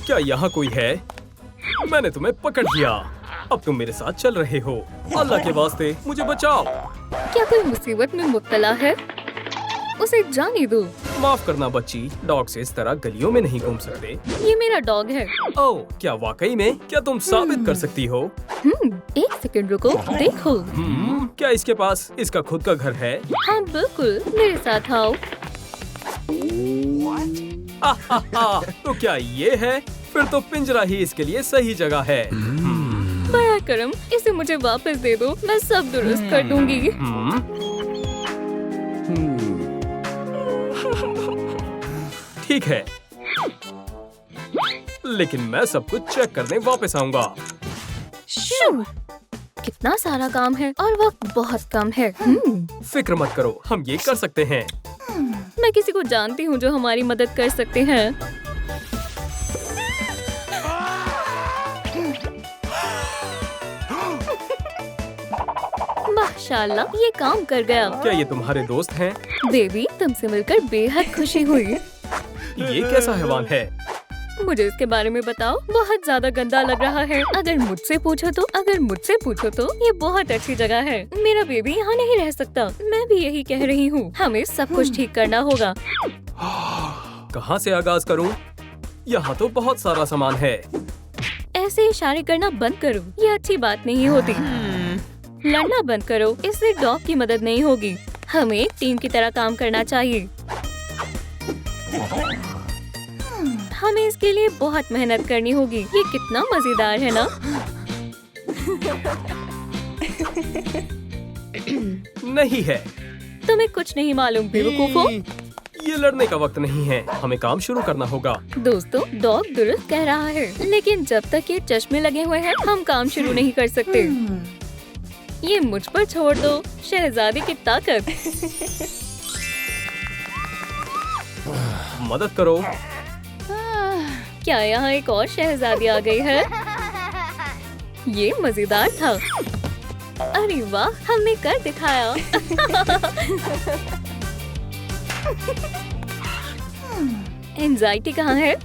क्या यहाँ कोई है? मैंने तुम्हें पकड़ लिया। अब तुम मेरे साथ चल रहे हो। अल्लाह के वास्ते मुझे बचाओ। क्या कोई मुसीबत में मुब्तला है? उसे जाने दो। माफ करना बच्ची, डॉग से इस तरह गलियों में नहीं घूम सकते। ये मेरा डॉग है। ओह, क्या वाकई में? क्या तुम साबित कर सकती हो? एक सेकंड रुको, देखो। क्या इसके पास इसका खुद का घर है? हाँ बिल्कुल, मेरे साथ आओ। तो क्या ये है? फिर तो पिंजरा ही इसके लिए सही जगह है। बड़ा करम, इसे मुझे वापस दे दो, मैं सब दुरुस्त कर दूंगी। ठीक है, लेकिन मैं सब कुछ चेक करने वापस आऊंगा। कितना सारा काम है और वक्त बहुत कम है। फिक्र मत करो, हम ये कर सकते हैं। मैं किसी को जानती हूँ जो हमारी मदद कर सकते हैं। माशाल्लाह, ये काम कर गया। क्या ये तुम्हारे दोस्त हैं? बेबी, तुमसे मिलकर बेहद खुशी हुई। ये कैसा हैवान है? मुझे इसके बारे में बताओ। बहुत ज्यादा गंदा लग रहा है। अगर मुझसे पूछो तो ये बहुत अच्छी जगह है। मेरा बेबी यहाँ नहीं रह सकता। मैं भी यही कह रही हूँ। हमें सब कुछ ठीक करना होगा। कहाँ से आगाज करूँ? यहाँ तो बहुत सारा सामान है। ऐसे इशारे करना बंद करो, ये अच्छी बात नहीं होती। लड़ना बंद करो, इससे डॉग की मदद नहीं होगी। हमें एक टीम की तरह काम करना चाहिए। हमें इसके लिए बहुत मेहनत करनी होगी। ये कितना मजेदार है ना? नहीं है। तुम्हें कुछ नहीं मालूम बेवकूफो। ये लड़ने का वक्त नहीं है, हमें काम शुरू करना होगा। दोस्तों, डॉग दुरुस्त कह रहा है, लेकिन जब तक ये चश्मे लगे हुए हैं हम काम शुरू नहीं कर सकते। ये मुझ पर छोड़ दो, शहजादी की ताकत। मदद करो। क्या यहाँ एक और शहजादी आ गई है? ये मजेदार था। अरे वाह, हमने कर दिखाया। एंजाइटी कहाँ है?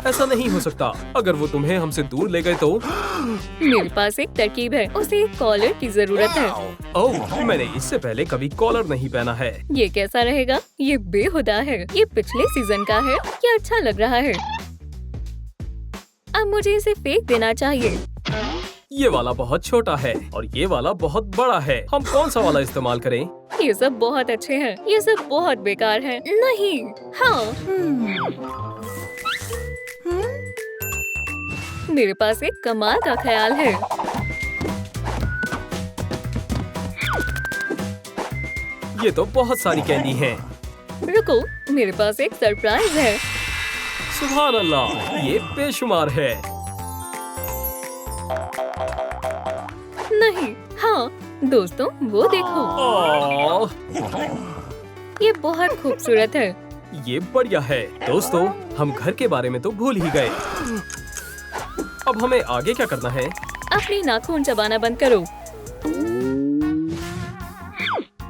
ऐसा नहीं हो सकता। अगर वो तुम्हें हमसे दूर ले गए तो? मेरे पास एक तरकीब है। उसे एक कॉलर की जरूरत है। ओह, मैंने इससे पहले कभी कॉलर नहीं पहना है। ये कैसा रहेगा? ये बेहुदा है। ये पिछले सीजन का है। ये अच्छा लग रहा है। अब मुझे इसे फेंक देना चाहिए। ये वाला बहुत छोटा है और ये वाला बहुत बड़ा है। हम कौन सा वाला इस्तेमाल करें? ये सब बहुत अच्छे हैं। ये सब बहुत बेकार है। नहीं, हाँ। मेरे पास एक कमाल का ख्याल है। ये तो बहुत सारी कैंडी हैं। रुको, मेरे पास एक सरप्राइज है। सुभान अल्लाह, ये बेशुमार है। नहीं, हाँ दोस्तों, वो देखो। ये बहुत खूबसूरत है। ये बढ़िया है। दोस्तों, हम घर के बारे में तो भूल ही गए। अब हमें आगे क्या करना है? अपनी नाखून चबाना बंद करो।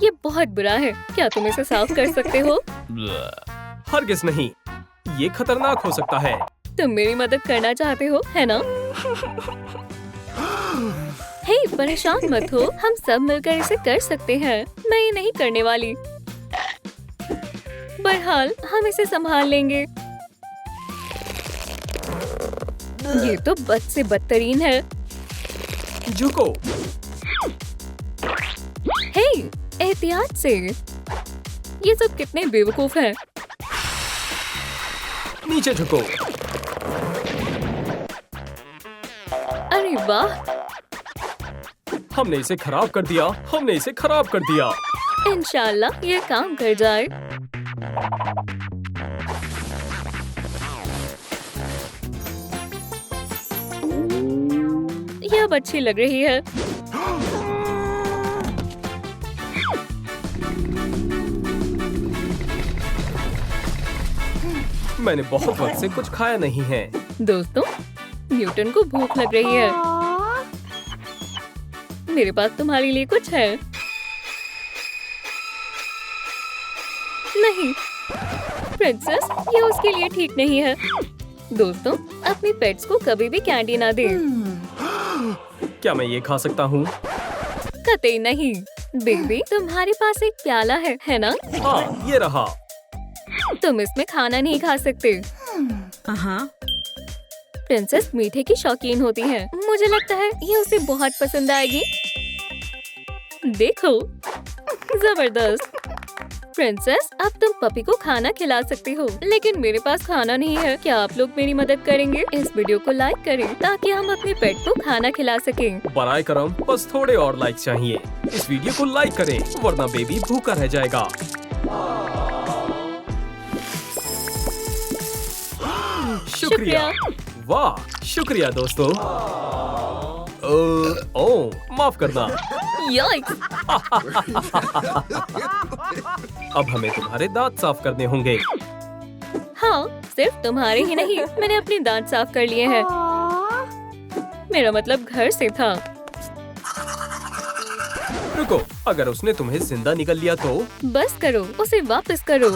ये बहुत बुरा है। क्या तुम इसे साफ कर सकते हो? हरगिज़ नहीं, ये खतरनाक हो सकता है। तुम मेरी मदद करना चाहते हो, है ना? हे, परेशान मत हो, हम सब मिलकर इसे कर सकते हैं। मैं ये नहीं करने वाली। बहरहाल, हम इसे संभाल लेंगे। ये तो बद से बदतरीन है। झुको। हे, एहतियात से। ये सब कितने बेवकूफ हैं। नीचे झुको। अरे वाह, हमने इसे खराब कर दिया। इंशाल्लाह ये काम कर जाए। ये अब अच्छी लग रही है। मैंने बहुत वक्त से कुछ खाया नहीं है। दोस्तों, न्यूटन को भूख लग रही है। मेरे पास तुम्हारे लिए कुछ है। नहीं, प्रिंसेस, ये उसके लिए ठीक नहीं है। दोस्तों, अपने पेट्स को कभी भी कैंडी ना दें। क्या मैं ये खा सकता हूँ? कतई नहीं। बेबी, तुम्हारे पास एक प्याला है ना? हाँ, ये रहा। तुम इसमें खाना नहीं खा सकते। प्रिंसेस मीठे की शौकीन होती है। मुझे लगता है ये उसे बहुत पसंद आएगी। देखो, जबरदस्त। प्रिंसेस, अब तुम पपी को खाना खिला सकती हो, लेकिन मेरे पास खाना नहीं है। क्या आप लोग मेरी मदद करेंगे? इस वीडियो को लाइक करें ताकि हम अपने पेट को खाना खिला सकें। बराए करम, बस थोड़े और लाइक चाहिए। इस वीडियो को लाइक करें, वरना बेबी भूखा रह जाएगा। शुक्रिया। वाह, शुक्रिया दोस्तों। ओह, माफ करना। याइक्स! अब हमें तुम्हारे दांत साफ करने होंगे। हाँ, सिर्फ तुम्हारे ही नहीं, मैंने अपने दांत साफ कर लिए हैं। मेरा मतलब घर से था। रुको, अगर उसने तुम्हें जिंदा निकल लिया तो? बस करो, उसे वापस करो।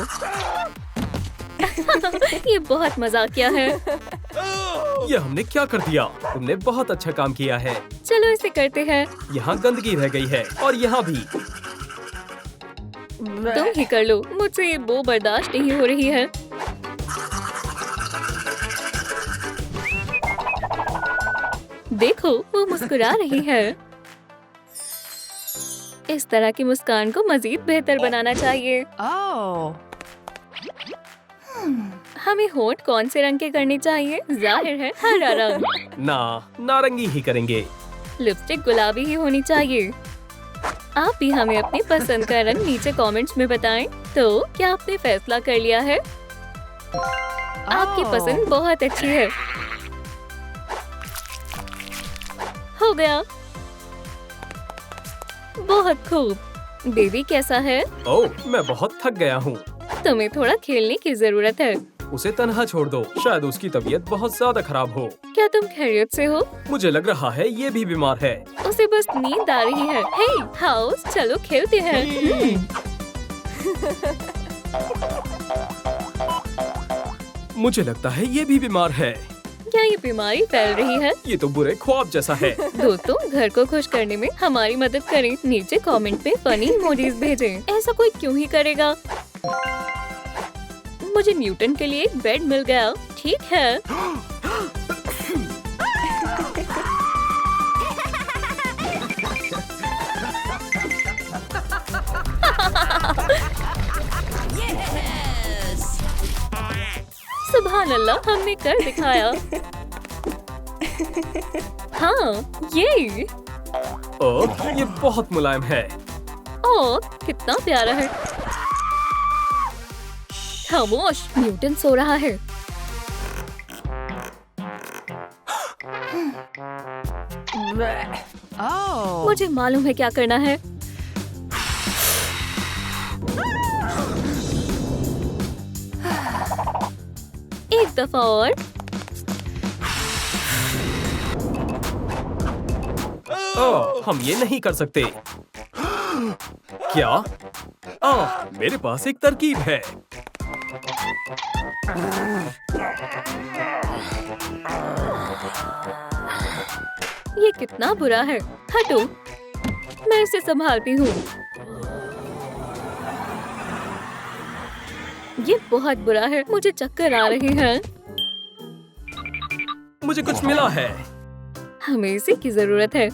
ये बहुत मजाकिया है। ये हमने क्या कर दिया? तुमने बहुत अच्छा काम किया है। चलो इसे करते हैं। यहाँ गंदगी रह गई है और यहाँ भी। तुम ही कर लो, मुझसे ये बो बर्दाश्त नहीं हो रही है। देखो, वो मुस्कुरा रही है। इस तरह की मुस्कान को मजीद बेहतर बनाना चाहिए। हमें होंठ कौन से रंग के करने चाहिए? जाहिर है हरा रंग। ना, नारंगी ही करेंगे। लिपस्टिक गुलाबी ही होनी चाहिए। आप भी हमें अपनी पसंद का रंग नीचे कमेंट्स में बताएं। तो क्या आपने फैसला कर लिया है? आपकी पसंद बहुत अच्छी है। हो गया। बहुत खूब। बेबी कैसा है? ओह, मैं बहुत थक गया हूँ। तुम्हें थोड़ा खेलने की जरूरत है। उसे तन्हा छोड़ दो, शायद उसकी तबीयत बहुत ज्यादा खराब हो। क्या तुम खैरियत से हो? मुझे लग रहा है ये भी बीमार है। उसे बस नींद आ रही है। हे हाउस, चलो खेलते हैं। मुझे लगता है ये भी बीमार है। क्या ये बीमारी फैल रही है? ये तो बुरे ख्वाब जैसा है। दोस्तों, घर को खुश करने में हमारी मदद करें। नीचे कमेंट में फनी इमोजीज भेजें। ऐसा कोई क्यों ही करेगा? मुझे न्यूटन के लिए एक बेड मिल गया। ठीक है। सुभान अल्लाह, हमने कर दिखाया। हाँ, ये। ओह, ये बहुत मुलायम है। ओह, कितना प्यारा है। खामोश, न्यूटन सो रहा है। मुझे मालूम है क्या करना है। एक दफा और। ओह, हम ये नहीं कर सकते। क्या? मेरे पास एक तरकीब है। ये कितना बुरा है। हटो, मैं इसे संभालती हूँ। ये बहुत बुरा है। मुझे चक्कर आ रहे हैं। मुझे कुछ मिला है। हमें इसी की जरूरत है।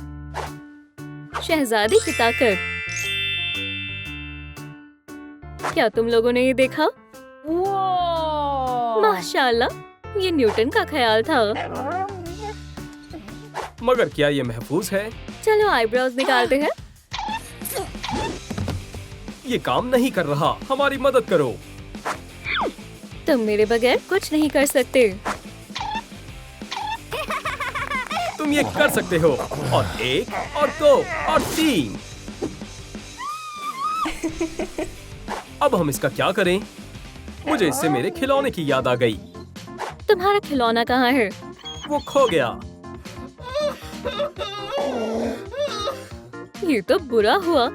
शहजादी की ताकत। क्या तुम लोगों ने ये देखा? माशाल्लाह, ये न्यूटन का ख्याल था। मगर क्या ये महफूज है? चलो आईब्रोज निकालते हैं। ये काम नहीं कर रहा। हमारी मदद करो। तुम मेरे बगैर कुछ नहीं कर सकते। तुम ये कर सकते हो। और एक और दो और तीन। अब हम इसका क्या करें? मुझे इससे मेरे खिलौने की याद आ गई। तुम्हारा खिलौना कहाँ है? वो खो गया। ये तो बुरा हुआ।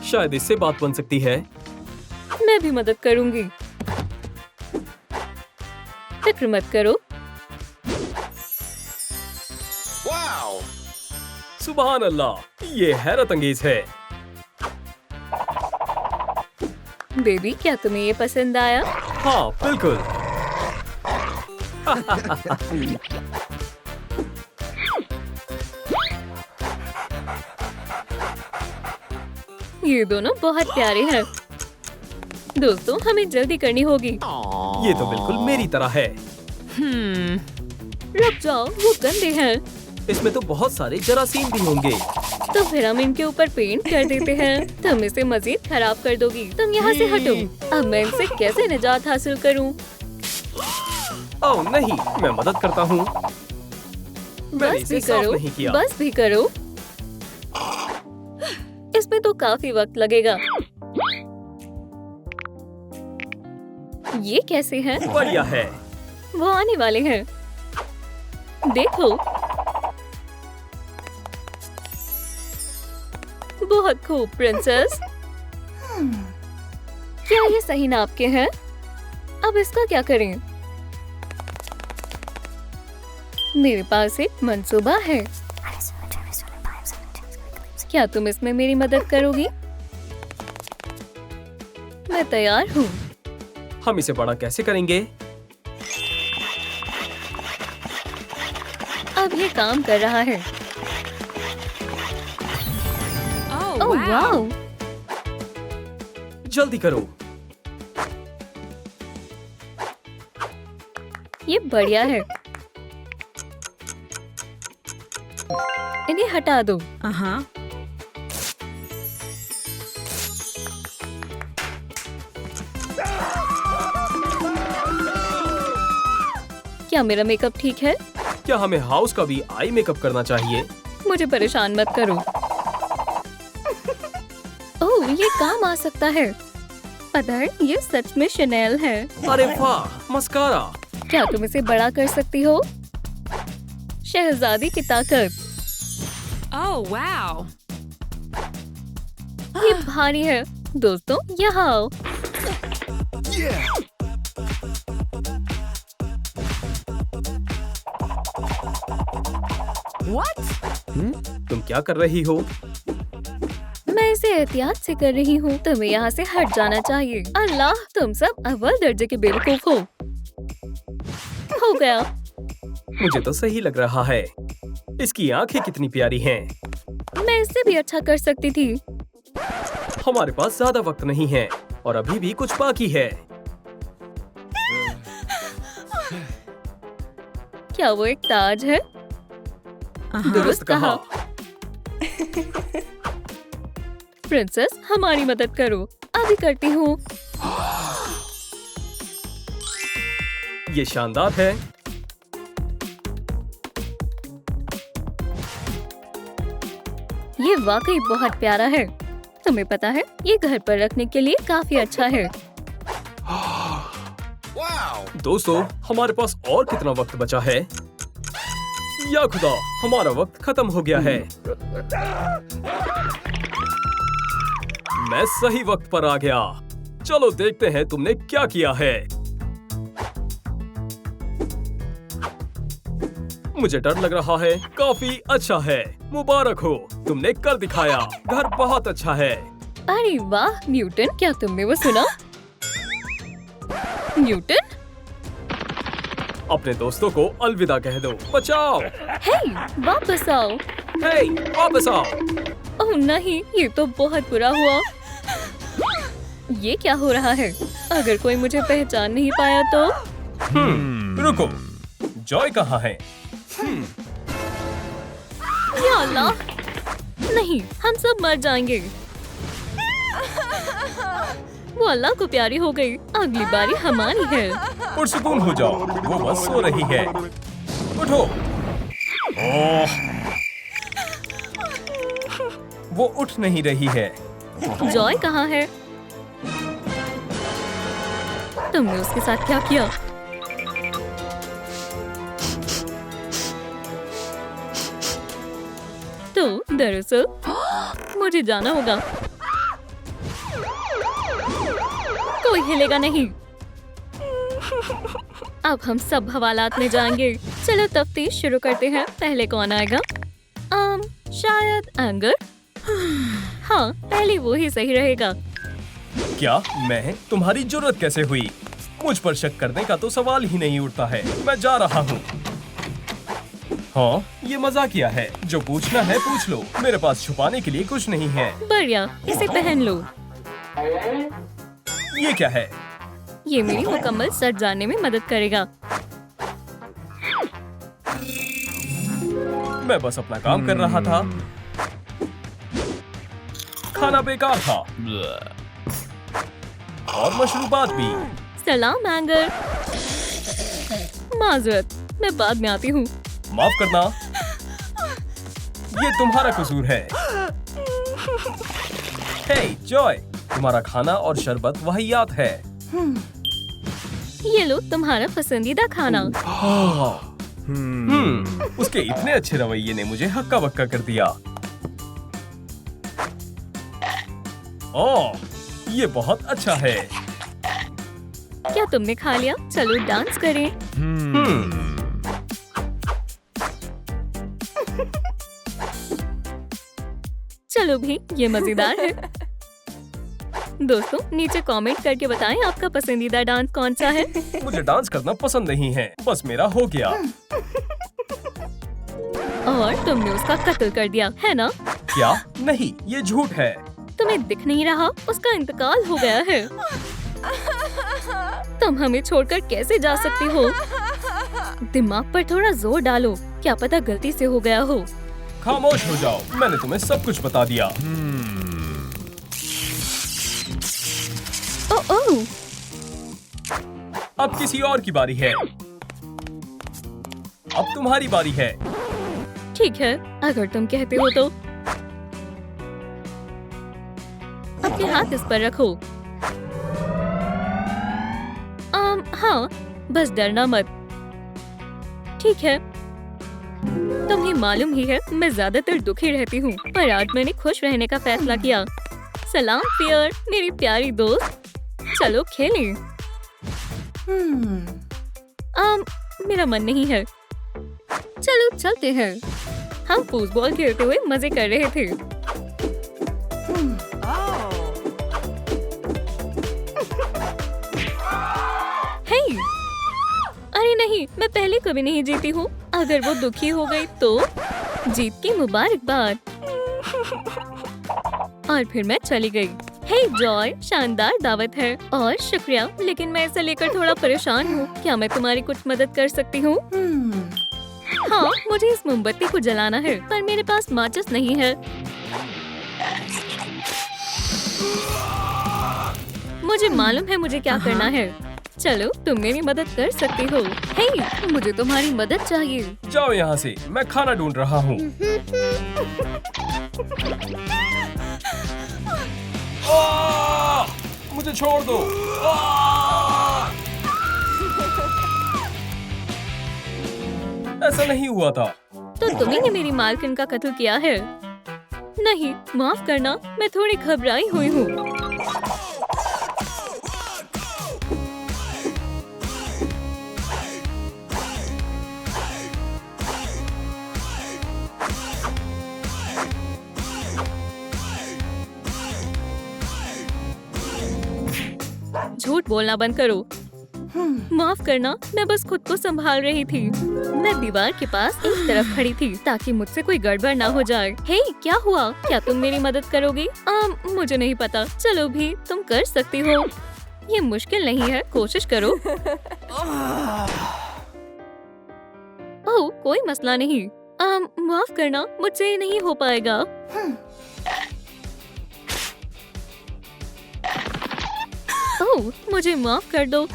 शायद इससे बात बन सकती है। मैं भी मदद करूंगी। फिक्र मत करो। सुभान अल्लाह, ये हैरत अंगेज है। बेबी, क्या तुम्हें ये पसंद आया? हाँ बिल्कुल। ये दोनों बहुत प्यारे हैं। दोस्तों, हमें जल्दी करनी होगी। ये तो बिल्कुल मेरी तरह है। रुक जाओ, वो गंदे हैं। इसमें तो बहुत सारे जरासीम भी होंगे। तो फिर हम इनके ऊपर पेंट कर देते हैं। तुम इसे मजीद खराब कर दोगी। तुम यहाँ से हटो। अब मैं इनसे कैसे निजात हासिल करूँ? ओह नहीं, मैं मदद करता हूँ। मैंने बस इसे भी साफ करो, नहीं किया। बस भी करो। इसमें तो काफी वक्त लगेगा। ये कैसे है? बढ़िया है। वो आने वाले हैं। देखो, बहुत खूब प्रिंसेस। क्या ये सही नाप के हैं? अब इसका क्या करें? मेरे पास एक मंसूबा है। क्या तुम इसमें मेरी मदद करोगी? मैं तैयार हूँ। हम इसे बड़ा कैसे करेंगे? अब ये काम कर रहा है। Oh wow! जल्दी करो। ये बढ़िया है। इन्हें हटा दो। क्या मेरा मेकअप ठीक है? क्या हमें हाउस का भी आई मेकअप करना चाहिए? मुझे परेशान मत करो। ओह, ये काम आ सकता है। पता है, ये सच में शनेल है। अरे वाह, मस्कारा। क्या तुम इसे बड़ा कर सकती हो? शहजादी की ताकत। Oh, wow. ये भारी है। दोस्तों, यहाँ आओ। What? तुम क्या कर रही हो? मैं इसे एहतियात से कर रही हूँ। तुम्हें यहाँ से हट जाना चाहिए। अल्लाह, तुम सब अव्वल दर्जे के बेवकूफ हो। हो गया। मुझे तो सही लग रहा है। इसकी आंखें कितनी प्यारी हैं। मैं इससे भी अच्छा कर सकती थी। हमारे पास ज्यादा वक्त नहीं है और अभी भी कुछ बाकी है। क्या वो एक ताज है? दुरुस्त कहा। प्रिंसेस, हमारी मदद करो। अभी करती हूँ। ये शानदार है। ये वाकई बहुत प्यारा है। तुम्हें पता है, ये घर पर रखने के लिए काफी अच्छा है। दोस्तों, हमारे पास और कितना वक्त बचा है? या खुदा, हमारा वक्त खत्म हो गया है। मैं सही वक्त पर आ गया। चलो देखते हैं तुमने क्या किया है। मुझे डर लग रहा है। काफी अच्छा है। मुबारक हो, तुमने कर दिखाया। घर बहुत अच्छा है। अरे वाह न्यूटन, क्या तुमने वो सुना? न्यूटन? अपने दोस्तों को अलविदा कह दो। बचाओ। हे, वापस आओ। हे, वापस आओ। ओह नहीं, ये तो बहुत बुरा हुआ। ये क्या हो रहा है? अगर कोई मुझे पहचान नहीं पाया तो? रुको, जॉय कहाँ है? या अल्लाह! नहीं, हम सब मर जाएंगे। वो अल्लाह को प्यारी हो गई। अगली बारी हमारी है। पुरसुकून हो जाओ, वो बस सो रही है। उठो। ओह, वो उठ नहीं रही है। जॉय कहाँ है? तुमने उसके साथ क्या किया? तो दरअसल मुझे जाना होगा। हिलेगा नहीं। अब हम सब हवालात में जाएंगे। चलो तफ्तीश शुरू करते हैं। पहले कौन आएगा? शायद एंगर। हाँ, पहले वो ही सही रहेगा। क्या मैं? तुम्हारी जरूरत कैसे हुई? मुझ पर शक करने का तो सवाल ही नहीं उठता है। मैं जा रहा हूँ। हाँ, ये मजाकिया है। जो पूछना है पूछ लो। मेरे पास छुपाने के लिए कुछ नहीं है। बढ़िया, इसे पहन लो। ये क्या है? ये मेरी मुकम्मल सच जानने में मदद करेगा। मैं बस अपना काम कर रहा था। खाना बेकार था और मशरूबात भी। सलाम एंगर। माजरत, मैं बाद में आती हूँ। माफ करना, ये तुम्हारा कसूर है। हे जॉय, तुम्हारा खाना और शरबत वाहियात है। ये लो तुम्हारा पसंदीदा खाना। उसके इतने अच्छे रवैये ने मुझे हक्का बक्का कर दिया। ओह, ये बहुत अच्छा है। क्या तुमने खा लिया? चलो डांस करें। चलो भी, ये मजेदार है। दोस्तों, नीचे कमेंट करके बताएं आपका पसंदीदा डांस कौन सा है। मुझे डांस करना पसंद नहीं है, बस मेरा हो गया। और तुमने उसका कत्ल कर दिया है ना? क्या? नहीं, ये झूठ है। तुम्हें दिख नहीं रहा? उसका इंतकाल हो गया है। तुम हमें छोड़कर कैसे जा सकती हो? दिमाग पर थोड़ा जोर डालो, क्या पता गलती से हो गया हो। खामोश हो जाओ, मैंने तुम्हें सब कुछ बता दिया। ओह, अब किसी और की बारी है। अब तुम्हारी बारी है। ठीक है, अगर तुम कहते हो तो। अपने हाथ इस पर रखो। हाँ, बस डरना मत। ठीक है। तुम्हें मालूम ही है मैं ज्यादातर दुखी रहती हूँ, पर आज मैंने खुश रहने का फैसला किया। सलाम फियर, मेरी प्यारी दोस्त। चलो खेलें। मेरा मन नहीं है। चलो चलते हैं। हम फुटबॉल खेलते हुए मजे कर रहे थे। हे! अरे नहीं, मैं पहले कभी नहीं जीती हूँ। अगर वो दुखी हो गई तो जीत की मुबारकबाद। और फिर मैं चली गई। हे जॉय, शानदार दावत है और शुक्रिया, लेकिन मैं इसे लेकर थोड़ा परेशान हूँ। क्या मैं तुम्हारी कुछ मदद कर सकती हूँ? हाँ, मुझे इस मोमबत्ती को जलाना है, पर मेरे पास माचिस नहीं है। मुझे मालूम है मुझे क्या करना है। चलो, तुम मेरी मदद कर सकती हो। हे, मुझे तुम्हारी मदद चाहिए। जाओ यहाँ से, मैं खाना ढूंढ रहा हूँ। मुझे छोड़ दो। ऐसा नहीं हुआ था। तो तुम्ही ने मेरी मालकिन का कत्ल किया है? नहीं, माफ करना, मैं थोड़ी घबराई हुई हूँ। झूठ बोलना बंद करो। माफ करना, मैं बस खुद को संभाल रही थी। मैं दीवार के पास एक तरफ खड़ी थी ताकि मुझसे कोई गड़बड़ ना हो जाए। हे, क्या हुआ? क्या तुम मेरी मदद करोगी? मुझे नहीं पता। चलो भी, तुम कर सकती हो। ये मुश्किल नहीं है, कोशिश करो। ओह, कोई मसला नहीं। माफ करना, मुझसे ये नहीं हो पाएगा। ओह, मुझे माफ कर दो।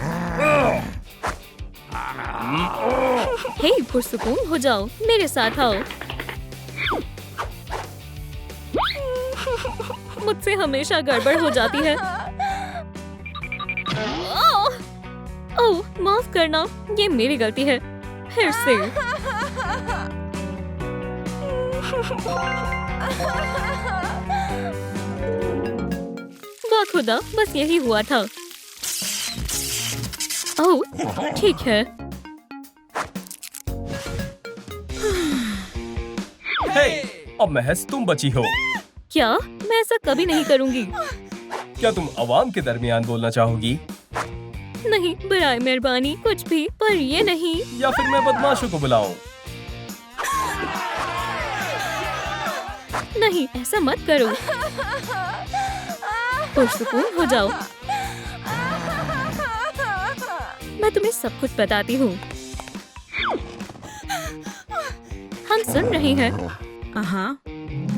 हे, पुरसुकून हो जाओ, मेरे साथ आओ। मुझसे हमेशा गड़बड़ हो जाती है। ओह, माफ करना, ये मेरी गलती है। फिर से। वाह खुदा, बस यही हुआ था। ओह, ठीक है। हे, अब महज तुम बची हो। क्या? मैं ऐसा कभी नहीं करूँगी। क्या तुम आवाम के दरमियान बोलना चाहोगी नहीं, बराए मेहरबानी कुछ भी, पर ये नहीं। या फिर मैं बदमाशों को बुलाऊं? नहीं, ऐसा मत करो। पुरसुकून हो जाओ। मैं तुम्हें सब कुछ बताती हूँ। हम सुन रहे हैं।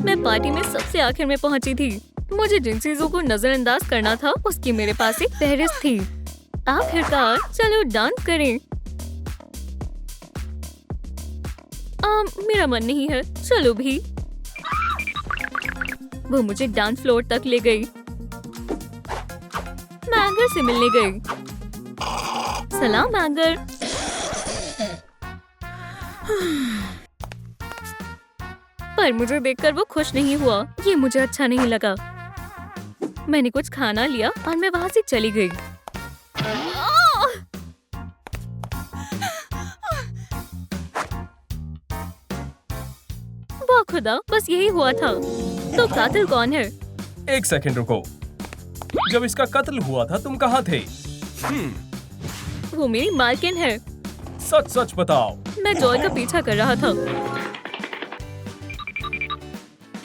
मैं पार्टी में सबसे आखिर में पहुंची थी। मुझे जिन चीजों को नजरअंदाज करना था उसकी मेरे पास एक फहरिस्त थी। आखिरकार चलो डांस करें। मेरा मन नहीं है, चलो भी। वो मुझे डांस फ्लोर तक ले गई। मैं एंगर से मिलने गई। सलाम एंगर। पर मुझे देखकर वो खुश नहीं हुआ। ये मुझे अच्छा नहीं लगा। मैंने कुछ खाना लिया और मैं वहाँ से चली गई। वाह खुदा, बस यही हुआ था। तो कातिल कौन है? एक सेकंड रुको। जब इसका कत्ल हुआ था तुम कहाँ थे? वो मेरी मालकिन है। सच सच बताओ। मैं जॉय का पीछा कर रहा था।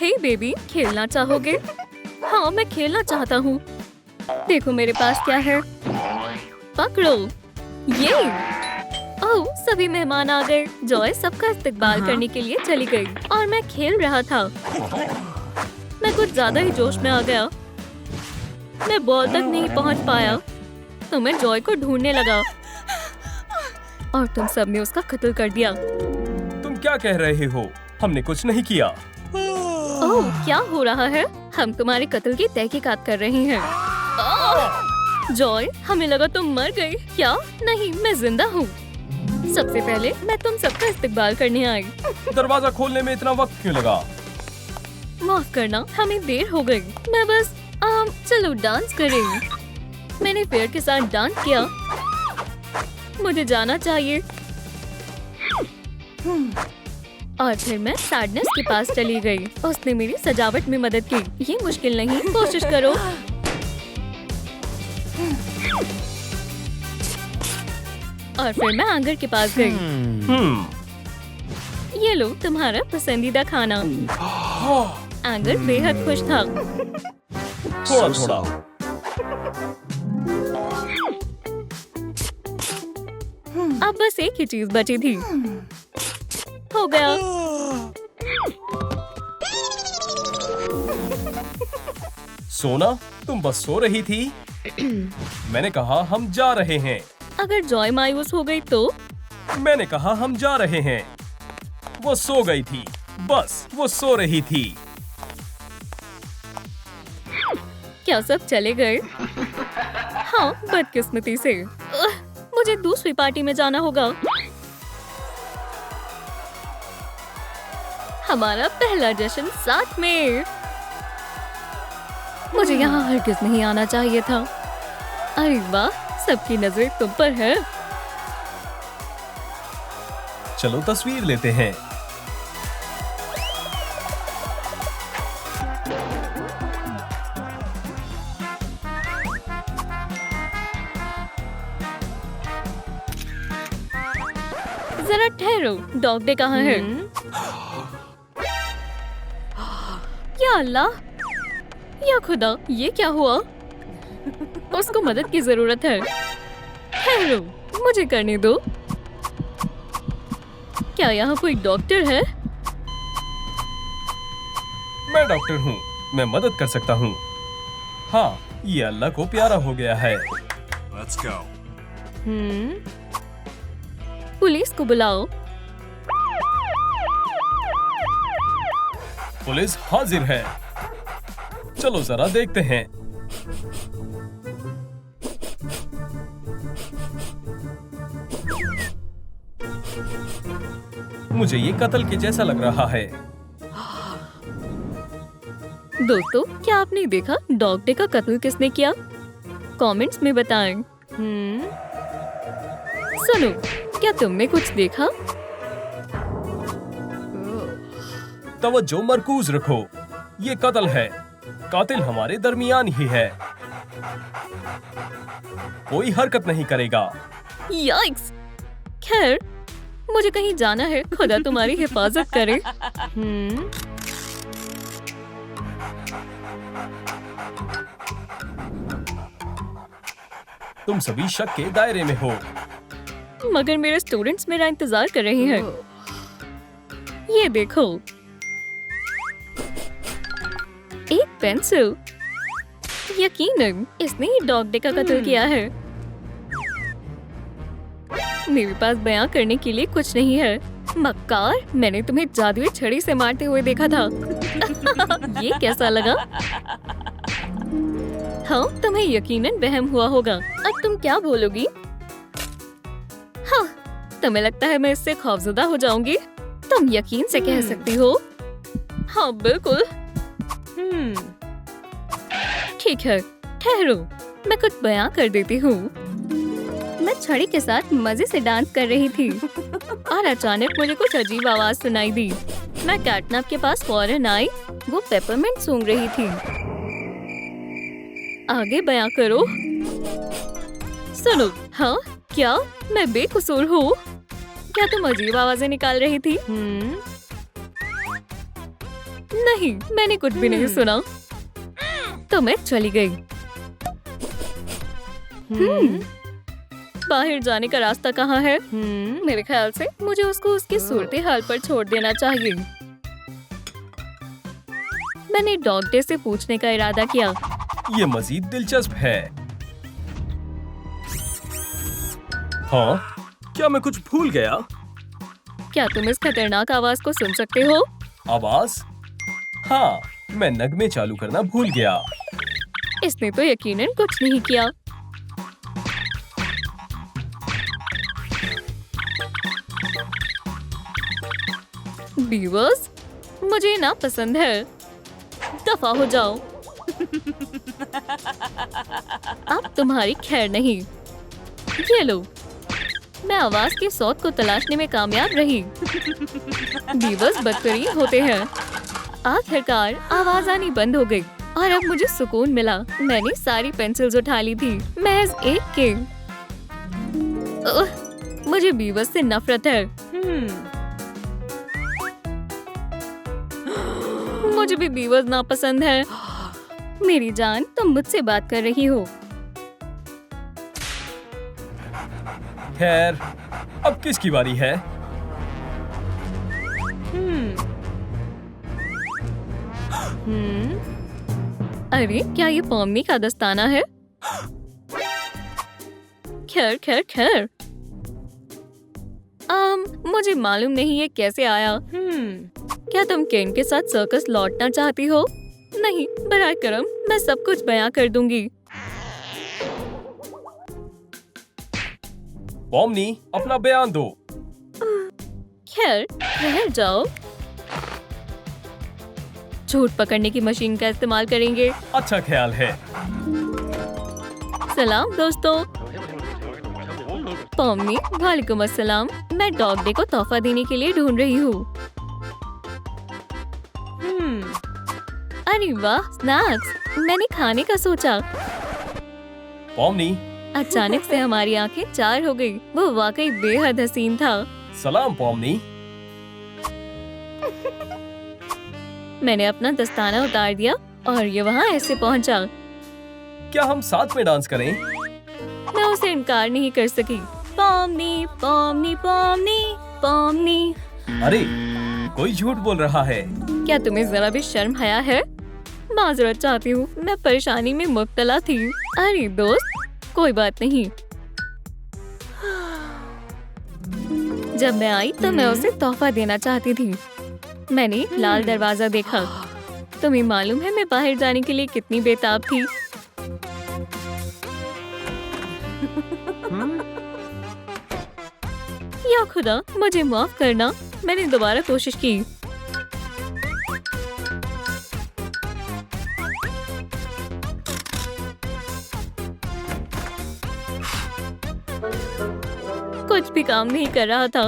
हे बेबी, खेलना चाहोगे? हाँ, मैं खेलना चाहता हूँ। देखो मेरे पास क्या है। पकड़ो ये। ओह, सभी मेहमान आ गए। जॉय सबका इस्तकबाल करने के लिए चली गई और मैं खेल रहा था। मैं कुछ ज्यादा ही जोश में आ गया। मैं बॉल तक नहीं पहुंच पाया तो मैं जॉय को ढूंढने लगा और तुम सब ने उसका कत्ल कर दिया। तुम क्या कह रहे हो? हमने कुछ नहीं किया। ओह, क्या हो रहा है? हम तुम्हारे कत्ल की तहकीकात कर रहे हैं। जॉय, हमें लगा तुम मर गई। क्या? नहीं, मैं जिंदा हूँ। सबसे पहले मैं तुम सबका इस्तकबाल करने आई। दरवाजा खोलने में इतना वक्त क्यों लगा? माफ करना, हमें देर हो गई। मैं बस चलो डांस करें। मैंने पेड़ के साथ डांस किया। मुझे जाना चाहिए। और फिर मैं सैडनेस के पास चली गई। उसने मेरी सजावट में मदद की। ये मुश्किल नहीं, कोशिश करो। और फिर मैं एंगर के पास गई। ये लो तुम्हारा पसंदीदा खाना। एंगर बेहद खुश था। थोड़ा थोड़ा। अब बस एक ही चीज बची थी। हो गया। सोना, तुम बस सो रही थी। मैंने कहा हम जा रहे हैं। अगर जॉय मायूस हो गई तो? मैंने कहा हम जा रहे हैं। वो सो गई थी। बस वो सो रही थी। क्या सब चले गए? हाँ, बदकिस्मती से। मुझे दूसरी पार्टी में जाना होगा। हमारा पहला जश्न साथ में। मुझे यहाँ हरगिज नहीं आना चाहिए था। अरे वाह, सबकी नजरें तुम पर है। चलो तस्वीर लेते हैं। जरा ठहरो, डॉग डे कहाँ है? या अल्लाह, या खुदा, ये क्या हुआ? उसको मदद की जरूरत है। ठहरो, मुझे करने दो। क्या यहाँ कोई डॉक्टर है? मैं डॉक्टर हूँ, मैं मदद कर सकता हूँ। हाँ, ये अल्लाह को प्यारा हो गया है। Let's go. पुलिस को बुलाओ। पुलिस हाजिर है। चलो जरा देखते हैं। मुझे ये कत्ल के जैसा लग रहा है। दोस्तों, क्या आपने देखा डॉग डे का कत्ल किसने किया? कमेंट्स में बताएं। सुनो, क्या तुमने कुछ देखा? तवज्जो मरकूज रखो, ये कत्ल है। कातिल हमारे दरमियान ही है। कोई हरकत नहीं करेगा। याइक्स! खैर, मुझे कहीं जाना है। खुदा तुम्हारी हिफाजत करे। तुम सभी शक के दायरे में हो। मगर मेरे स्टूडेंट्स मेरा इंतजार कर रहे हैं। ये देखो, एक पेंसिल। यकीनन इसने ही डॉग डे का कत्ल किया है। मेरे पास बयां करने के लिए कुछ नहीं है। मक्कार, मैंने तुम्हें जादुई छड़ी से मारते हुए देखा था। ये कैसा लगा? हाँ, तुम्हें यकीनन वहम हुआ होगा। अब तुम क्या बोलोगी? हाँ, तुम्हें लगता है मैं इससे खौफजदा हो जाऊंगी? तुम यकीन से कह सकती हो। हाँ, बिल्कुल। ठीक है, ठहरो, मैं कुछ बयां कर देती हूँ। मैं छड़ी के साथ मजे से डांस कर रही थी और अचानक मुझे कुछ अजीब आवाज सुनाई दी। मैं कैटनप के पास फौरन आई। वो पेपरमिंट सूंघ रही थी। आगे बयां करो। सुनो, हाँ, क्या मैं बेकसूर हूँ? क्या तुम अजीब आवाजें निकाल रही थी? नहीं, मैंने कुछ भी नहीं सुना। तो मैं चली गई। बाहर जाने का रास्ता कहाँ है? मेरे ख्याल से मुझे उसको उसकी सूरत हाल पर छोड़ देना चाहिए। मैंने डॉग डे से पूछने का इरादा किया। ये मजीद दिलचस्प है। हाँ, क्या मैं कुछ भूल गया? क्या तुम इस खतरनाक आवाज को सुन सकते हो? आवाज? हाँ, मैं नगमे चालू करना भूल गया। इसने तो यकीनन कुछ नहीं किया। बीवर्स, मुझे ना पसंद है। दफा हो जाओ। अब तुम्हारी खैर नहीं। ये लो, मैं आवाज के सौत को तलाशने में कामयाब रही। बीवर्स बदतरीन होते हैं। आखिरकार आवाज आनी बंद हो गई और अब मुझे सुकून मिला। मैंने सारी पेंसिल्स उठा ली थी, महज एक के। मुझे बीवर्स से नफरत है। मुझे भी बीवर्स नापसंद है। मेरी जान, तुम मुझसे बात कर रही हो। खैर, अब किसकी बारी है? अरे, क्या ये पॉमनी का दस्ताना है? खैर खैर खैर, मुझे मालूम नहीं ये कैसे आया। क्या तुम केन के साथ सर्कस लौटना चाहती हो? नहीं, बराए करम, मैं सब कुछ बयां कर दूंगी। पॉमनी, अपना बयान दो। खैर, ठहर जाओ। झूठ पकड़ने की मशीन का इस्तेमाल करेंगे। अच्छा ख्याल है। सलाम दोस्तों। पॉमनी, वालेकुम अस्सलाम। मैं डॉग डे को तोहफा देने के लिए ढूंढ रही हूँ। अरे वाह, स्नैक्स। मैंने खाने का सोचा। पॉमनी, अचानक से हमारी आंखें चार हो गई। वो वाकई बेहद हसीन था। सलाम पॉमनी। मैंने अपना दस्ताना उतार दिया और ये वहाँ ऐसे पहुँचा। क्या हम साथ में डांस करें? मैं उसे इनकार नहीं कर सकी। पॉमनी, पॉमनी, पॉमनी, पॉमनी। अरे, कोई झूठ बोल रहा है। क्या तुम्हें जरा भी शर्म हया है? माजरत चाहती हूँ, मैं परेशानी में मुब्तला थी। अरे दोस्त, कोई बात नहीं। जब मैं आई तो मैं उसे तोहफा देना चाहती थी। मैंने एक लाल दरवाजा देखा। तुम्हें मालूम है मैं बाहर जाने के लिए कितनी बेताब थी। या खुदा, मुझे माफ करना। मैंने दोबारा कोशिश की। कुछ भी काम नहीं कर रहा था।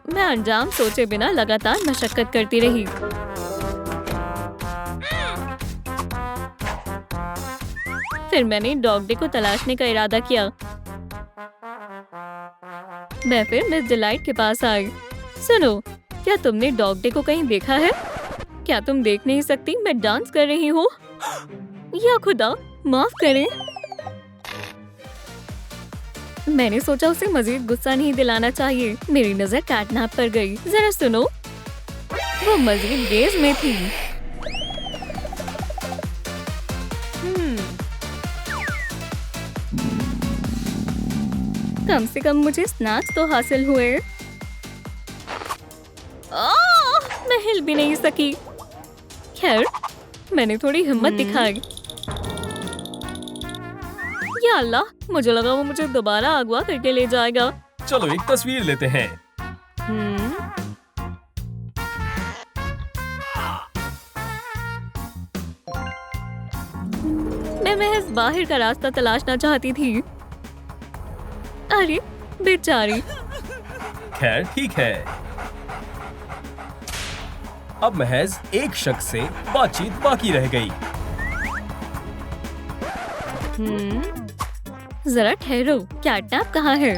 मैं अंजाम सोचे बिना लगातार मशक्कत करती रही। फिर मैंने डॉग डे को तलाशने का इरादा किया। मैं फिर मिस डिलाइट के पास आई। सुनो, क्या तुमने डॉग डे को कहीं देखा है? क्या तुम देख नहीं सकती मैं डांस कर रही हूँ? या खुदा माफ करें। मैंने सोचा उसे मजीद गुस्सा नहीं दिलाना चाहिए। मेरी नजर कैटनैप पर गई। जरा सुनो, वो मजीद गेज में थी। कम से कम मुझे स्नैक्स तो हासिल हुए। मैं हिल भी नहीं सकी। खैर, मैंने थोड़ी हिम्मत दिखाई। या अल्लाह, मुझे लगा वो मुझे दोबारा अगवा करके ले जाएगा। चलो एक तस्वीर लेते हैं। मैं महज बाहर का रास्ता तलाशना चाहती थी। अरे बेचारी। खैर ठीक है। अब महज एक शख्स से बातचीत बाकी रह गई। जरा ठहरो, कैटनैप कहाँ है?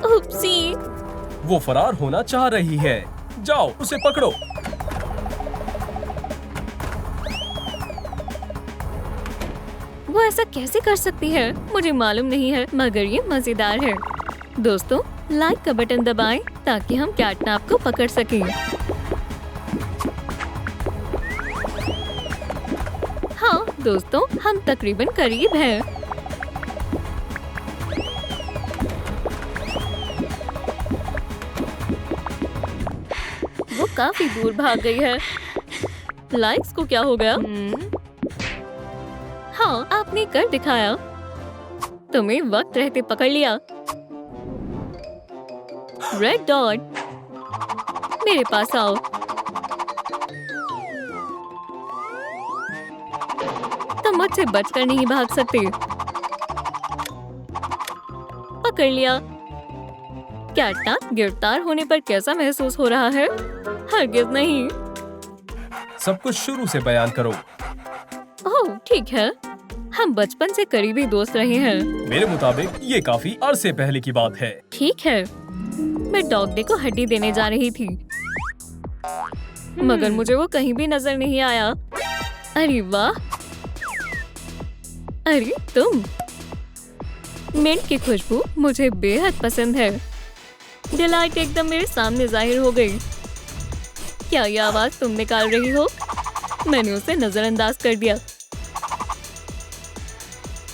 उपसी। वो फरार होना चाह रही है। जाओ उसे पकड़ो। वो ऐसा कैसे कर सकती है मुझे मालूम नहीं है, मगर ये मजेदार है। दोस्तों, लाइक का बटन दबाएं ताकि हम कैटनैप को पकड़ सकें। हाँ दोस्तों, हम तकरीबन करीब हैं। वो काफी दूर भाग गई है। लाइक्स को क्या हो गया? हाँ, आपने कर दिखाया। तुम्हें वक्त रहते पकड़ लिया। रेड डॉट, मेरे पास आओ। तुम मुझसे बचकर नहीं भाग सकते। पकड़ लिया। कैटनैप गिरफ्तार होने पर कैसा महसूस हो रहा है? हरगिज नहीं। सब कुछ शुरू से बयान करो। ओह ठीक है, हम बचपन से करीबी दोस्त रहे हैं। मेरे मुताबिक ये काफी अरसे पहले की बात है। ठीक है, मैं डॉग डे को हड्डी देने जा रही थी, मगर मुझे वो कहीं भी नजर नहीं आया। अरे वाह, अरे तुम। मिंट की खुशबू मुझे बेहद पसंद है। डिलाइट एकदम मेरे सामने जाहिर हो गई। क्या ये आवाज तुम निकाल रही हो? मैंने उसे नजरअंदाज कर दिया।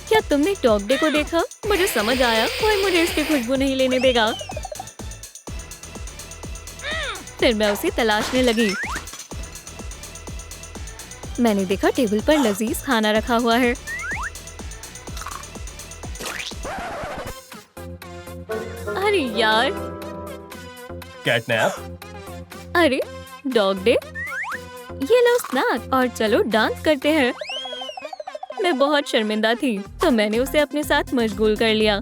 क्या तुमने डॉग डे को देखा? मुझे समझ आया कोई मुझे इसकी खुशबू नहीं लेने देगा। फिर मैं उसे तलाशने लगी। मैंने देखा टेबल पर लजीज खाना रखा हुआ है। अरे यार, कैटनैप। अरे डॉग डे, ये लो स्नैक और चलो डांस करते हैं। मैं बहुत शर्मिंदा थी तो मैंने उसे अपने साथ मशगूल कर लिया।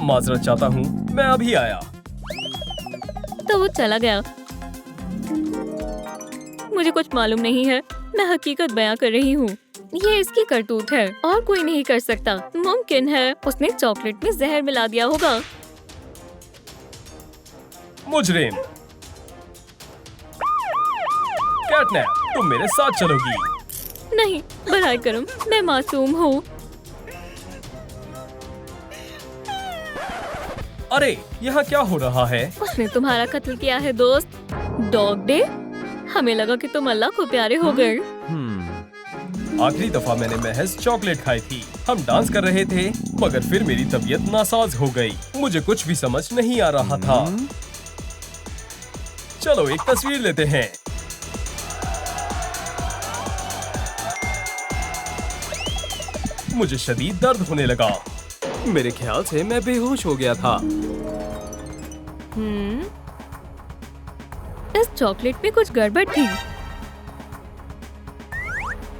माजरत चाहता हूँ, मैं अभी आया। तो वो चला गया। मुझे कुछ मालूम नहीं है, मैं हकीकत बयां कर रही हूँ। ये इसकी करतूत है और कोई नहीं कर सकता। मुमकिन है उसने चॉकलेट में जहर मिला दिया होगा। मुजरिम। कैटनैप, तुम मेरे साथ चलोगी। नहीं, बराए करम, मैं मासूम हूँ। अरे यहाँ क्या हो रहा है? उसने तुम्हारा कत्ल किया है दोस्त। डॉग डे, हमें लगा कि तुम अल्लाह को प्यारे हो गए। आखिरी दफा मैंने महज चॉकलेट खाई थी। हम डांस कर रहे थे, मगर फिर मेरी तबीयत नासाज हो गई। मुझे कुछ भी समझ नहीं आ रहा था। चलो एक तस्वीर लेते हैं। मुझे शदीद दर्द होने लगा। मेरे ख्याल से मैं बेहोश हो गया था। इस चॉकलेट में कुछ गड़बड़ थी।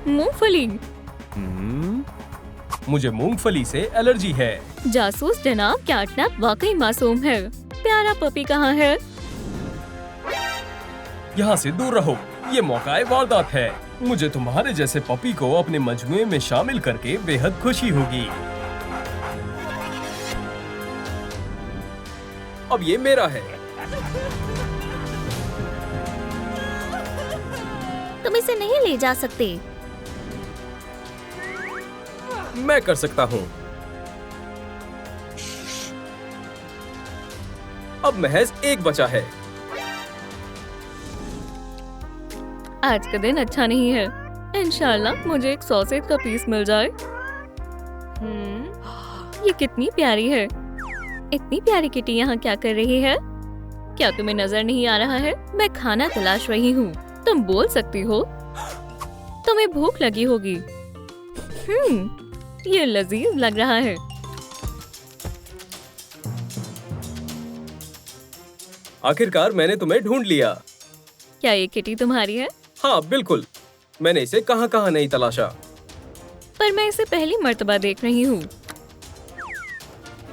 मूंगफली। मुझे मूंगफली से एलर्जी है। जासूस जनाब, कैटनैप वाकई मासूम है। प्यारा पपी कहाँ है? यहाँ से दूर रहो, ये मौका वारदात है। मुझे तुम्हारे जैसे पपी को अपने मजमुए में शामिल करके बेहद खुशी होगी। अब ये मेरा है। तुम इसे नहीं ले जा सकते। मैं कर सकता हूँ। अब महज एक बचा है। आज का दिन अच्छा नहीं है। इंशाल्लाह मुझे एक सॉसेज का पीस मिल जाए। ये कितनी प्यारी है। इतनी प्यारी किटी यहाँ क्या कर रही है? क्या तुम्हें नजर नहीं आ रहा है? मैं खाना तलाश रही हूँ। तुम बोल सकती हो। तुम्हें भूख लगी होगी। ये लजीज लग रहा है। आखिरकार मैंने तुम्हें ढूंढ लिया। क्या ये किटी तुम्हारी है? हाँ बिल्कुल, मैंने इसे कहाँ कहाँ नहीं तलाशा। पर मैं इसे पहली मर्तबा देख रही हूँ।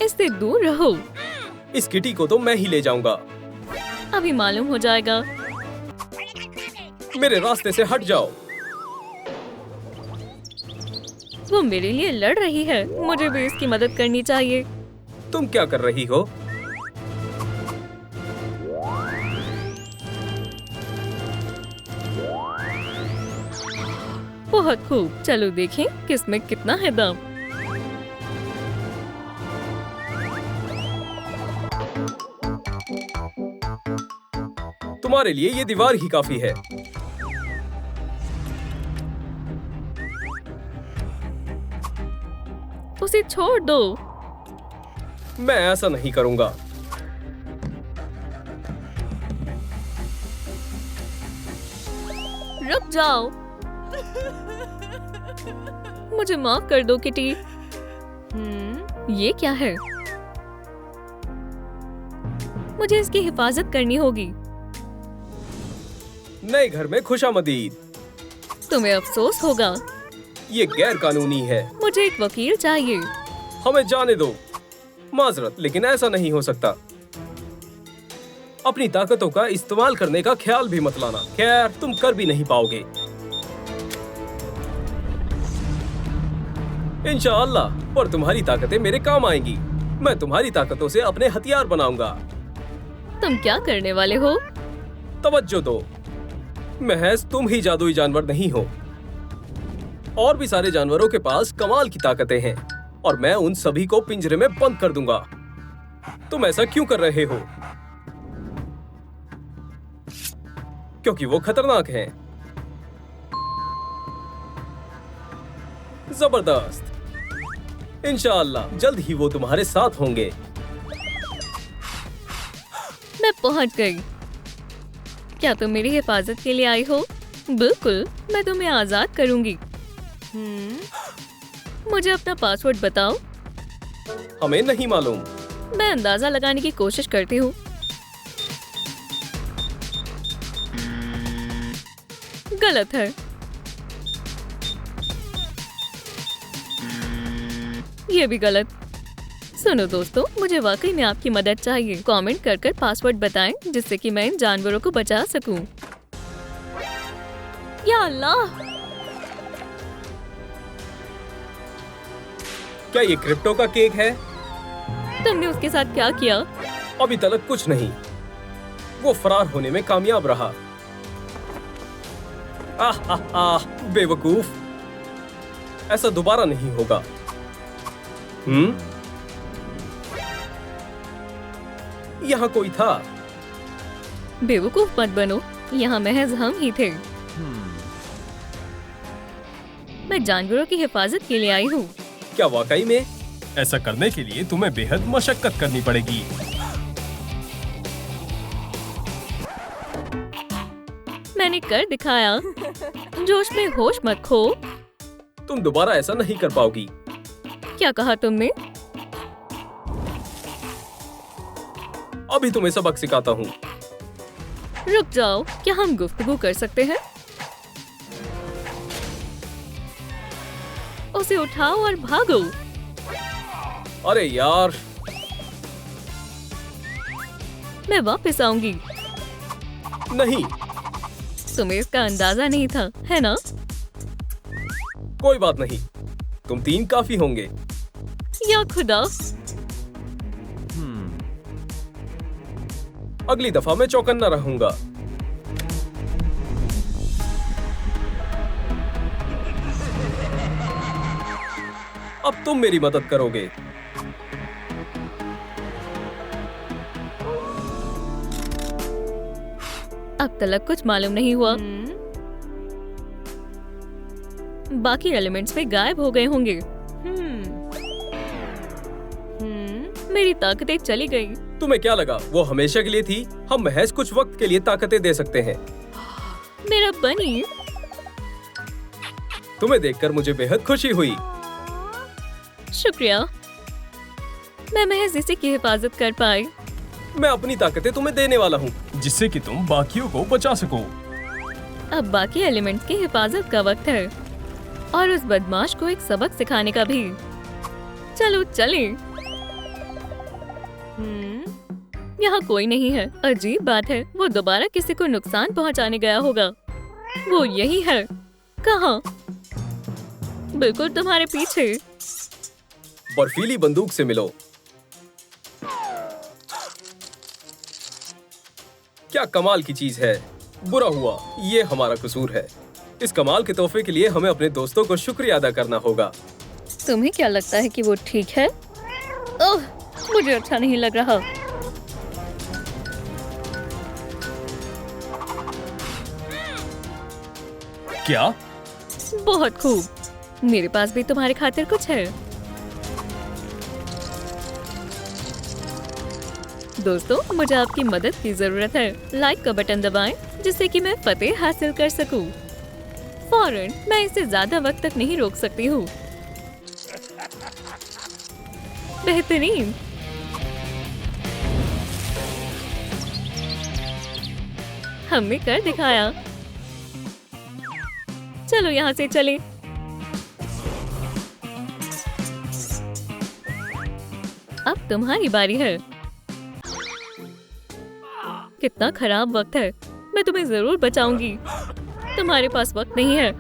इससे दूर रहो। इस किटी को तो मैं ही ले जाऊंगा। अभी मालूम हो जाएगा। मेरे रास्ते से हट जाओ। वो मेरे लिए लड़ रही है। मुझे भी इसकी मदद करनी चाहिए। तुम क्या कर रही हो? बहुत खूब, चलो देखें किसमें कितना है दम। तुम्हारे लिए ये दीवार ही काफी है। उसे छोड़ दो। मैं ऐसा नहीं करूंगा। रुक जाओ। मुझे माफ कर दो किटी। ये क्या है? मुझे इसकी हिफाजत करनी होगी। नए घर में खुशामदीद। तुम्हें अफसोस होगा। ये गैर कानूनी है। मुझे एक वकील चाहिए। हमें जाने दो। माजरत, लेकिन ऐसा नहीं हो सकता। अपनी ताकतों का इस्तेमाल करने का ख्याल भी मत लाना। खैर, तुम कर भी नहीं पाओगे। इंशाअल्लाह, और तुम्हारी ताकतें मेरे काम आएंगी। मैं तुम्हारी ताकतों से अपने हथियार बनाऊंगा। तुम क्या करने वाले हो? तवज्जो दो, महज तुम ही जादुई जानवर नहीं हो। और भी सारे जानवरों के पास कमाल की ताकतें हैं, और मैं उन सभी को पिंजरे में बंद कर दूंगा। तुम ऐसा क्यों कर रहे हो? क्योंकि वो खतरनाक हैं। जबरदस्त। इंशाअल्लाह जल्द ही वो तुम्हारे साथ होंगे। मैं पहुंच गई। क्या तुम मेरी हिफाजत के लिए आई हो? बिल्कुल, मैं तुम्हें आजाद करूंगी। मुझे अपना पासवर्ड बताओ। हमें नहीं मालूम। मैं अंदाजा लगाने की कोशिश करती हूँ। गलत है। ये भी गलत। सुनो दोस्तों, मुझे वाकई में आपकी मदद चाहिए। कमेंट कर पासवर्ड बताएं, जिससे कि मैं इन जानवरों को बचा सकूं। या अल्लाह! क्या ये क्रिप्टो का केक है? तुमने उसके साथ क्या किया? अभी तक कुछ नहीं। वो फरार होने में कामयाब रहा। आह, बेवकूफ। ऐसा दोबारा नहीं होगा। यहाँ कोई था। बेवकूफ मत बनो, यहाँ महज हम ही थे। मैं जानवरों की हिफाजत के लिए आई हूँ। क्या वाकई में? ऐसा करने के लिए तुम्हें बेहद मशक्कत करनी पड़ेगी। मैंने कर दिखाया। जोश में होश मत खो। तुम दोबारा ऐसा नहीं कर पाओगी। क्या कहा तुमने? अभी तुम्हें सबक सिखाता हूँ। रुक जाओ, क्या हम गुफ्तगू कर सकते हैं? उसे उठाओ और भागो। अरे यार, मैं वापस आऊंगी। नहीं। तुम्हें इसका अंदाजा नहीं था, है ना? कोई बात नहीं, तुम 3 काफी होंगे। या खुदा, अगली दफा मैं चौकन्ना रहूंगा। अब तुम मेरी मदद करोगे। अब तक कुछ मालूम नहीं हुआ। बाकी एलिमेंट्स भी गायब हो गए होंगे। मेरी ताकतें चली गई। तुम्हें क्या लगा वो हमेशा के लिए थी? हम महज कुछ वक्त के लिए ताकतें दे सकते हैं। मेरा बनी, तुम्हें देखकर मुझे बेहद खुशी हुई। शुक्रिया। मैं महज इसी की हिफाजत कर पाई। मैं अपनी ताकतें तुम्हें देने वाला हूँ, जिससे कि तुम बाकियों को बचा सको। अब बाकी एलिमेंट्स की हिफाजत का वक्त है और उस बदमाश को एक सबक सिखाने का भी। चलो चले। यहाँ कोई नहीं है। अजीब बात है, वो दोबारा किसी को नुकसान पहुँचाने गया होगा। वो यही है। कहाँ? बिल्कुल तुम्हारे पीछे। बर्फीली बंदूक से मिलो। क्या कमाल की चीज है। बुरा हुआ, ये हमारा कसूर है। इस कमाल के तोहफे के लिए हमें अपने दोस्तों को शुक्रिया अदा करना होगा। तुम्हें क्या लगता है कि वो ठीक है? ओह, मुझे अच्छा नहीं लग रहा। क्या? बहुत खूब। मेरे पास भी तुम्हारे खातिर कुछ है। दोस्तों, मुझे आपकी मदद की जरूरत है। लाइक का बटन दबाएं, जिससे कि मैं फतेह हासिल कर सकूं। फौरन, मैं इसे ज्यादा वक्त तक नहीं रोक सकती हूँ। बेहतरीन। हमने कर दिखाया। चलो यहाँ से चले। अब तुम्हारी बारी है। कितना खराब वक्त है। मैं तुम्हें जरूर बचाऊंगी। तुम्हारे पास वक्त नहीं है।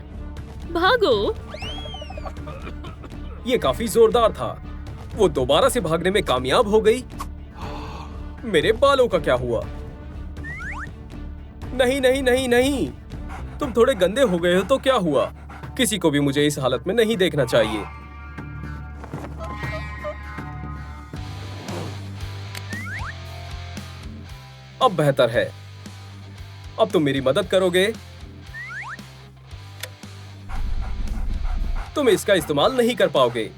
भागो। ये काफी जोरदार था। वो दोबारा से भागने में कामयाब हो गई। मेरे बालों का क्या हुआ? नहीं नहीं नहीं नहीं, तुम थोड़े गंदे हो गए हो तो क्या हुआ? किसी को भी मुझे इस हालत में नहीं देखना चाहिए। अब बेहतर है। अब तुम मेरी मदद करोगे। तुम इसका इस्तेमाल नहीं कर पाओगे।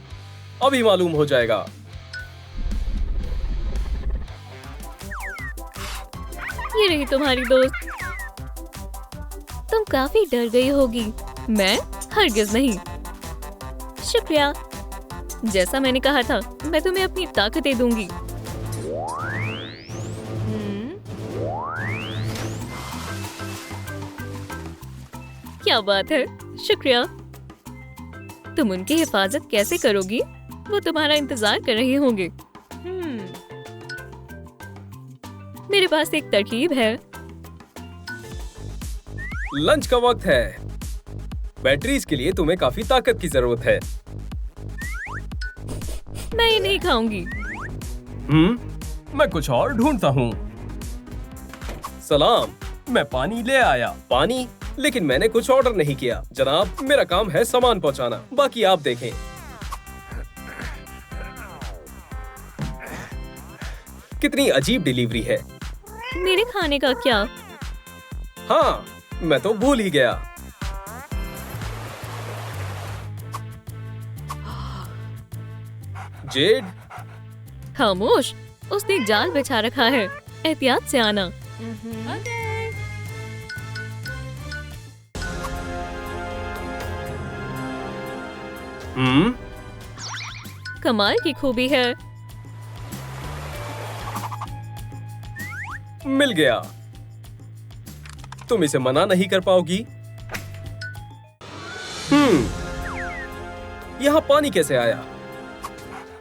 अभी मालूम हो जाएगा। ये रही तुम्हारी दोस्त। तुम काफी डर गई होगी। मैं हरगिज नहीं। शुक्रिया। जैसा मैंने कहा था, मैं तुम्हें अपनी ताकतें दूंगी। क्या बात है। शुक्रिया। तुम उनकी हिफाजत कैसे करोगी? वो तुम्हारा इंतजार कर रहे होंगे। मेरे पास एक तरकीब है। लंच का वक्त है। बैटरीज के लिए तुम्हें काफी ताकत की जरूरत है। मैं ये नहीं खाऊंगी। मैं कुछ और ढूंढता हूँ। सलाम, मैं पानी ले आया। पानी? लेकिन मैंने कुछ ऑर्डर नहीं किया। जनाब, मेरा काम है सामान पहुंचाना, बाकी आप देखें। कितनी अजीब डिलीवरी है। मेरे खाने का क्या? हाँ, मैं तो भूल ही गया। जेड, खामोश। उसने जाल बिछा रखा है। एहतियात से आना। कमाल की खूबी है। मिल गया। तुम इसे मना नहीं कर पाओगी। यहाँ पानी कैसे आया?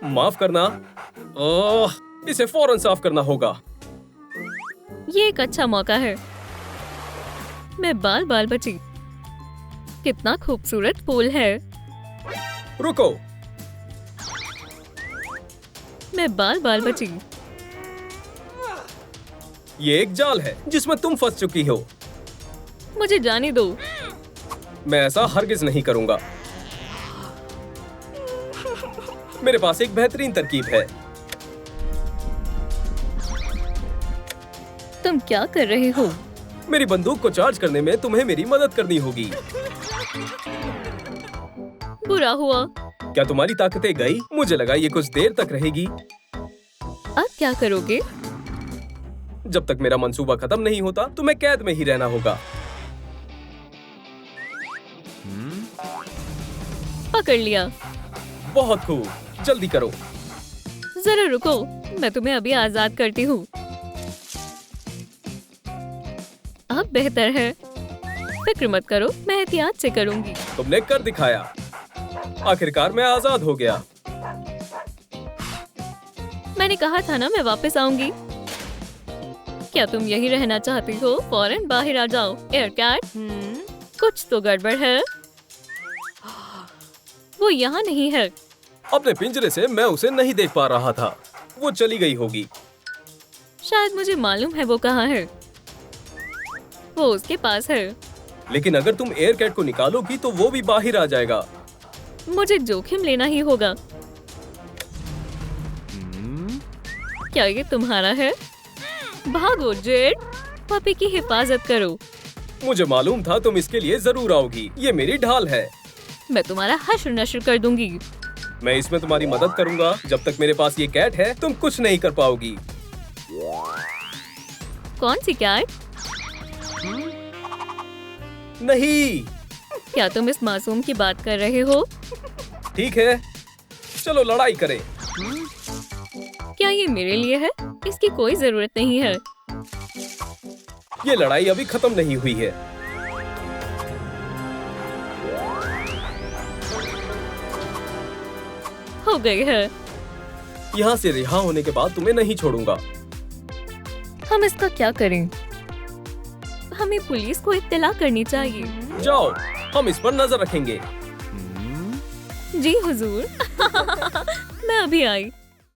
माफ करना। ओह, इसे फौरन साफ करना होगा। ये एक अच्छा मौका है। मैं बाल बाल बची। कितना खूबसूरत पूल है। रुको। मैं बाल बाल बची। ये एक जाल है जिसमें तुम फंस चुकी हो। मुझे जाने दो। मैं ऐसा हरगिज नहीं करूंगा। मेरे पास एक बेहतरीन तरकीब है। तुम क्या कर रहे हो? मेरी बंदूक को चार्ज करने में तुम्हें मेरी मदद करनी होगी। बुरा हुआ। क्या तुम्हारी ताकतें गई? मुझे लगा ये कुछ देर तक रहेगी। अब क्या करोगे? जब तक मेरा मंसूबा खत्म नहीं होता तुम्हें कैद में ही रहना होगा। पकड़ लिया। बहुत खूब, जल्दी करो। जरा रुको, मैं तुम्हें अभी आजाद करती हूँ। अब बेहतर है। फिक्र मत करो, मैं एहतियात से करूँगी। तुमने कर दिखाया। आखिरकार मैं आजाद हो गया। मैंने कहा था ना मैं वापस आऊंगी। क्या तुम यही रहना चाहती हो? फौरन बाहर आ जाओ। एयरकैट, कुछ तो गड़बड़ है। वो यहाँ नहीं है। अपने पिंजरे से मैं उसे नहीं देख पा रहा था। वो चली गई होगी। शायद मुझे मालूम है वो कहाँ है। वो उसके पास है। लेकिन अगर तुम एयर कैट को निकालोगी तो वो भी बाहर आ जाएगा। मुझे जोखिम लेना ही होगा। क्या ये तुम्हारा है? भागो जेड, पपी की हिफाजत करो। मुझे मालूम था तुम इसके लिए जरूर आओगी। ये मेरी ढाल है। मैं तुम्हारा हश्र नश्र कर दूंगी। मैं इसमें तुम्हारी मदद करूंगा। जब तक मेरे पास ये कैट है तुम कुछ नहीं कर पाओगी। कौन सी कैट? नहीं। क्या तुम इस मासूम की बात कर रहे हो? ठीक है, चलो लड़ाई करें। क्या ये मेरे लिए है? इसकी कोई जरूरत नहीं है। ये लड़ाई अभी खत्म नहीं हुई है। हो गई है। यहाँ से रिहा होने के बाद तुम्हें नहीं छोड़ूंगा। हम इसका क्या करें? हमें पुलिस को इत्तला करनी चाहिए। जाओ, हम इस पर नजर रखेंगे। जी हुजूर। मैं अभी आई।